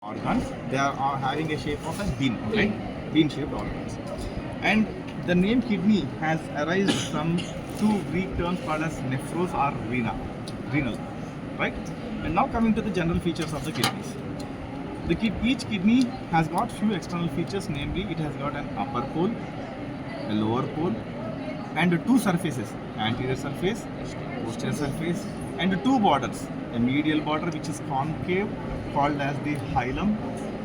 organs. They are having a shape of a bean, right? Bean-shaped organs. And the name kidney has arisen from two Greek terms called as nephros or renal, right? And now coming to the general features of the kidneys. Each kidney has got few external features, namely it has got an upper pole, a lower pole, and two surfaces, anterior surface, posterior surface, and two borders, a medial border which is concave called as the hilum,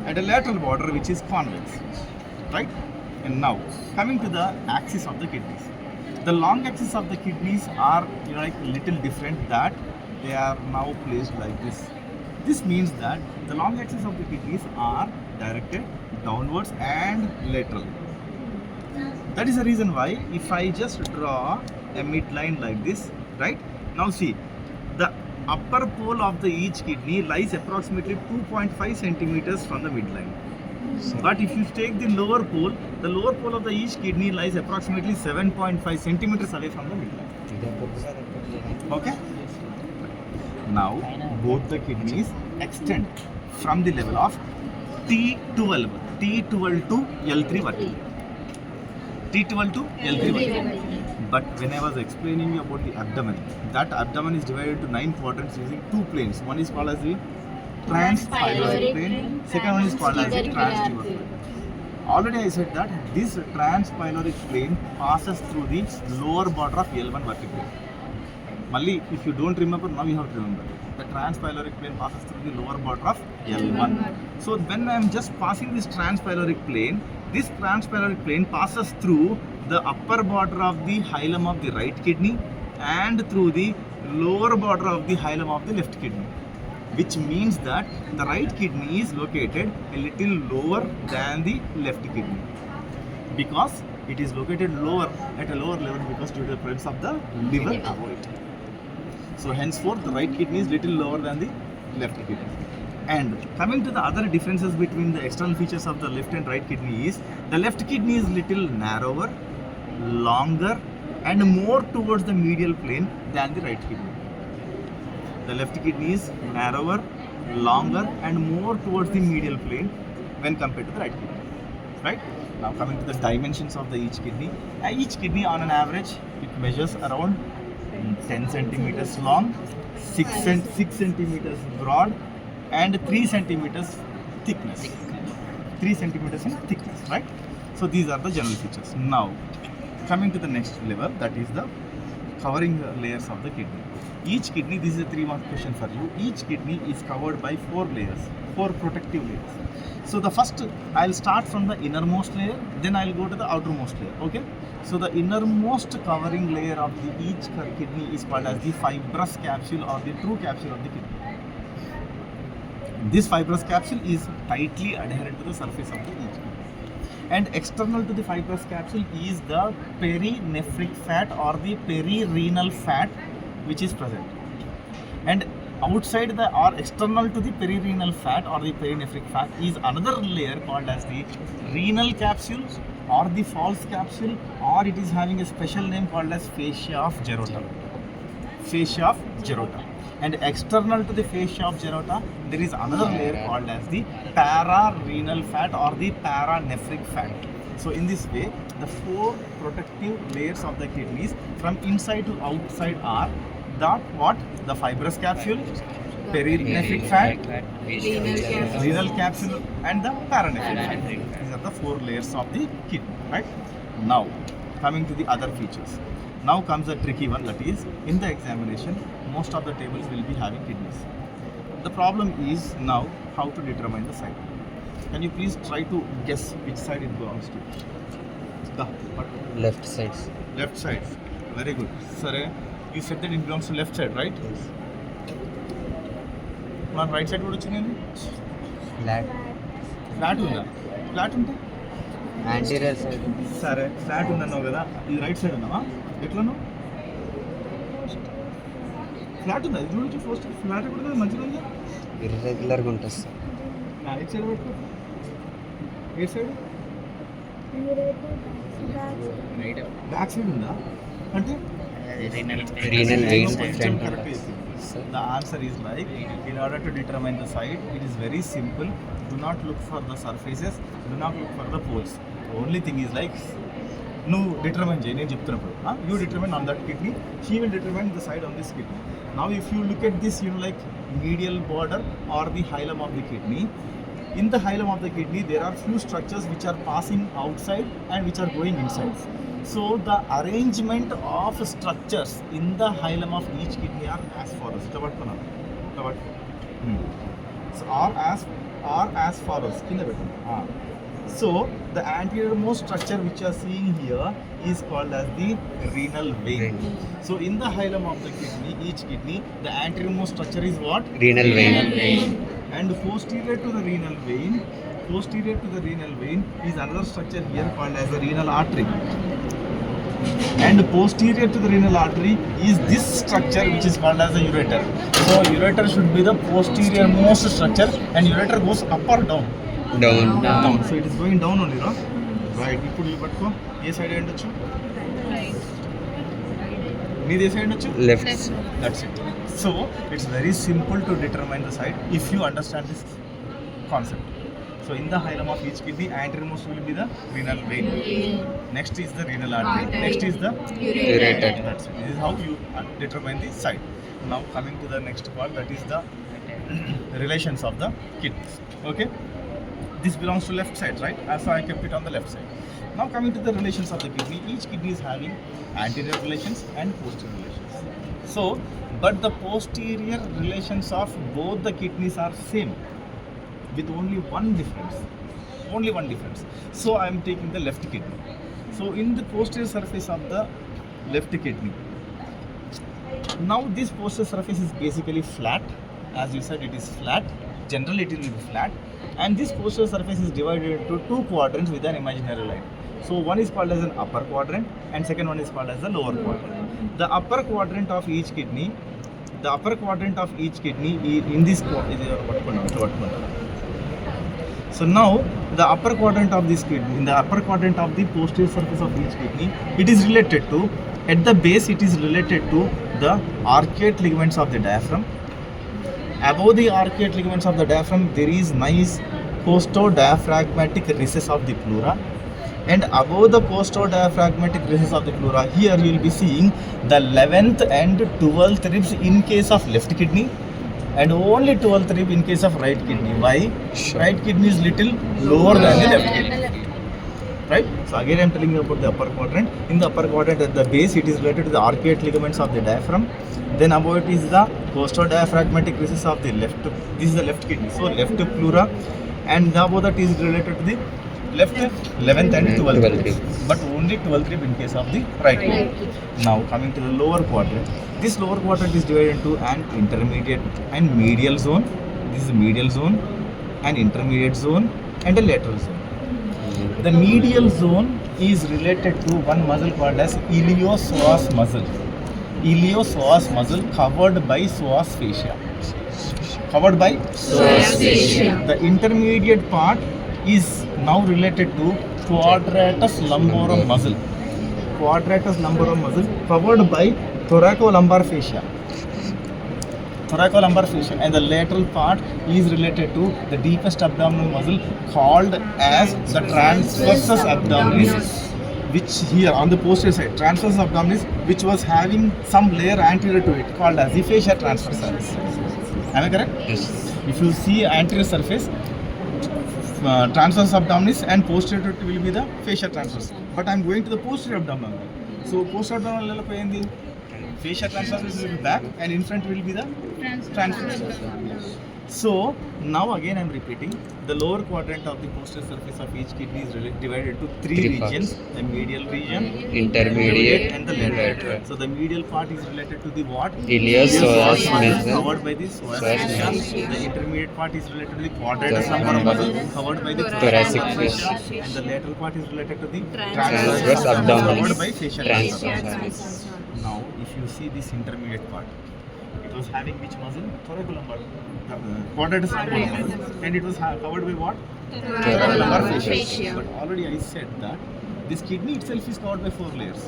and a lateral border which is convex, right? And now coming to the axis of the kidneys. The long axis of the kidneys are like little different, that they are now placed like this. This means that the long axis of the kidneys are directed downwards and lateral. That is the reason why if I just draw a midline like this, right? Now see, the upper pole of the each kidney lies approximately 2.5 centimeters from the midline. But if you take the lower pole of the each kidney lies approximately 7.5 centimeters away from the midline. Okay? Now, both the kidneys extend from the level of T12 to L3 vertebrae. T12 to L3 vertebrae. But when I was explaining you about the abdomen, that abdomen is divided into 9 quadrants using 2 planes. One is called as the transpyloric plane, second one is called as the transtibial plane. Already I said that this transpyloric plane passes through the lower border of L1 vertebrae. Malli, if you don't remember, now you have to remember. The transpyloric plane passes through the lower border of L1. So when I am just passing this transpyloric plane passes through the upper border of the hilum of the right kidney and through the lower border of the hilum of the left kidney, which means that the right kidney is located a little lower than the left kidney, because it is located at a lower level because due to the presence of the liver above it. So henceforth the right kidney is little lower than the left kidney. And coming to the other differences between the external features of the left and right kidney is, the left kidney is little narrower, longer, and more towards the medial plane than the right kidney. The left kidney is narrower, longer, and more towards the medial plane when compared to the right kidney. Right? Now coming to the dimensions of each kidney. Each kidney on an average, it measures around 10 centimeters long, 6 centimeters broad, and 3 centimeters thickness. 3 centimeters in thickness, right? So these are the general features. Now coming to the next level, that is the covering layers of the kidney. Each kidney, this is a 3-mark question for you. Each kidney is covered by 4 layers, 4 protective layers. So the first, I'll start from the innermost layer, then I'll go to the outermost layer. Okay. So the innermost covering layer of each kidney is called as the fibrous capsule or the true capsule of the kidney. This fibrous capsule is tightly adherent to the surface of the each kidney. And external to the fibrous capsule is the perinephric fat or the perirenal fat which is present. And outside or external to the perirenal fat or the perinephric fat is another layer called as the renal capsule or the false capsule, or it is having a special name called as fascia of Gerota. Fascia of Gerota. And external to the fascia of Gerota, there is another layer called as the pararenal fat or the paranephric fat. So in this way, the 4 protective layers of the kidneys from inside to outside are the fibrous capsule, perinephric fat, renal capsule, and the paranephric fat. These are the 4 layers of the kidney, right? Now coming to the other features. Now comes the tricky one, that is, in the examination, most of the tables will be having kidneys. The problem is now how to determine the side. Can you please try to guess which side it belongs to? Left side. Left side. Very good. Sir, you said that it belongs to left side, right? Yes. Now right side what వచ్చింది? Flat. Flat ఉందా? Flat ఉంటే Anterior side. సరే, flat ఉందన్నావు కదా, ఇది right side ఉన్నావా? ఎట్లనో flat ఉందా? ఇది చూడొచ్చు ఫస్ట్. ఫ్లాట్ కూడా కదా, మంచిగా ఉందా? ఇర్రెగ్యులర్గా ఉంటుంది సార్. రైట్ సైడ్ పెట్టు. ఏ సైడ్? బ్యాక్ సైడ్ ఉందా? అంటే renal veins correct. Sir. The answer is like, in order to determine the side, it is very simple. Do not look for the surfaces, do not look for the poles. The only thing is like, నువ్వు determine చేయి నేను చెప్తున్నప్పుడు you determine on that kidney she will determine the side on this kidney now if you look at this like medial border or the hilum of the kidney. In the hilum of the kidney there are few structures which are passing outside and which are going inside. So the arrangement of structures in the hilum of each kidney are as follows. So are as follows. So the anteriormost structure which you are seeing here is called as the renal vein. So in the hilum of the kidney, each kidney, the anteriormost structure is what? Renal vein. And posterior to the renal vein is another structure here called as the renal artery. And posterior to the renal artery is this structure which is called as the ureter. So ureter should be the posterior most structure, and ureter goes up or down. Down. So it is going down only, no? Right. ఇప్పుడు you పట్టుకో ఏ side ఉండొచ్చు నీది ఏ side ఉండొచ్చు Left. That's it. So it's very simple to determine the side if you understand this concept. So in the hilum of each kidney, anteriormost will be the renal vein. Next is the renal artery. Next is the Ureter. That's it. This is how you determine the side. Now coming to the next part, that is the relations of the kidneys. Okay. This belongs to left side, right? So I kept it on the left side. Now coming to the relations of the kidney, each kidney is having anterior relations and posterior relations. So, but the posterior relations of both the kidneys are same, with only one difference. Only one difference. So I am taking the left kidney. So in the posterior surface of the left kidney, now this posterior surface is basically flat. As you said, it is flat. Generally it will be flat, and this posterior surface is divided into two quadrants with an imaginary line. So one is called as an upper quadrant and second one is called as the lower quadrant. The upper quadrant of each kidney in this so now the upper quadrant of this kidney, in the upper quadrant of the posterior surface of each kidney, it is related to, at the base it is related to the arcuate ligaments of the diaphragm. Above the arcuate ligaments of the diaphragm, there is nice costo-diaphragmatic recess of the pleura, and above the costo-diaphragmatic recess of the pleura, here you will be seeing the 11th and 12th ribs in case of left kidney, and only 12th rib in case of right kidney. Why? Right kidney is little lower than the left kidney. Right? So again I am telling you about the upper quadrant. In the upper quadrant at the base, it is related to the arcuate ligaments of the diaphragm. Then above it is the costo-diaphragmatic recess of the left. This is the left kidney. So left pleura, and above that is related to the left 11th and 12th rib. But only 12th rib in case of the right kidney. Now coming to the lower quadrant. This lower quadrant is divided into an intermediate and medial zone. This is the medial zone, an intermediate zone, and a lateral zone. The medial zone is related to one muscle called as iliopsoas muscle. Iliopsoas muscle covered by psoas fascia. The intermediate part is now related to quadratus lumborum muscle. Quadratus lumborum muscle covered by thoracolumbar fascia. And the lateral part is related to the deepest abdominal muscle called as the transversus abdominis, which here on the posterior side, transversus abdominis, which was having some layer anterior to it called as the fascia transversalis. Am I correct? Yes. If you see anterior surface, transversus abdominis, and posterior to it will be the fascia transversus. But I am going to the posterior abdominal. So posterior abdominal fascia transversus will be back, and in front will be the transversus. So now again I am repeating, the lower quadrant of the posterior surface of each kidney is divided into three regions: the medial region, Intermediate, and the lateral. So the medial part is related to the what? Iliopsoas muscle. Covered by the psoas fascia. The intermediate part is related to the quadratus lumborum muscle covered by the Thoracic fascia, fascia. and the lateral part is related to the Transverse abdominis. covered by fascia Transversalis. Now if you see this intermediate part, it was having which muscle? Thoracolumbar, quadratus lumborum muscle, and it was covered by what? Thoracolumbar fascia. But already I said that this kidney itself is covered by 4 layers.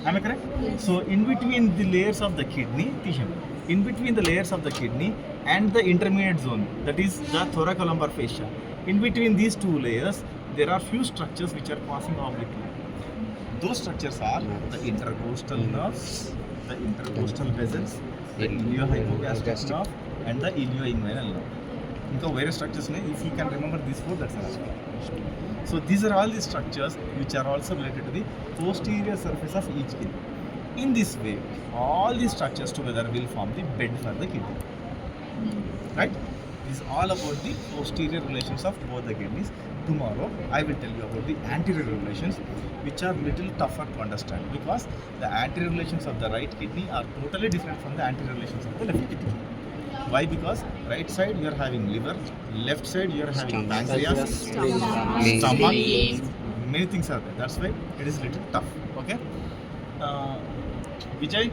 Am I correct? So in between the layers of the kidney, in between the layers of the kidney and the intermediate zone, that is the thoracolumbar fascia. In between these two layers, there are few structures which are passing obliquely. Those structures are the intercostal nerves, the intercostal vessels, the iliohypogastric nerve, and the ilioinguinal nerve. ఇంకా వేరే structures ఉన్నాయి. If you can remember these four, that's enough. So these are all the structures which are also related to the posterior surface of each kidney. In this way, all these structures together will form the bed for the kidney. Right? This is all about the posterior relations of both the kidneys. Tomorrow, I will tell you about the anterior relations, which are little tougher to understand because the anterior relations of the right kidney are totally different from the anterior relations of the left kidney. Why? Because right side you are having liver, left side you are having pancreas, stomach, many things are there. That's why it is little tough. Okay, Vijay.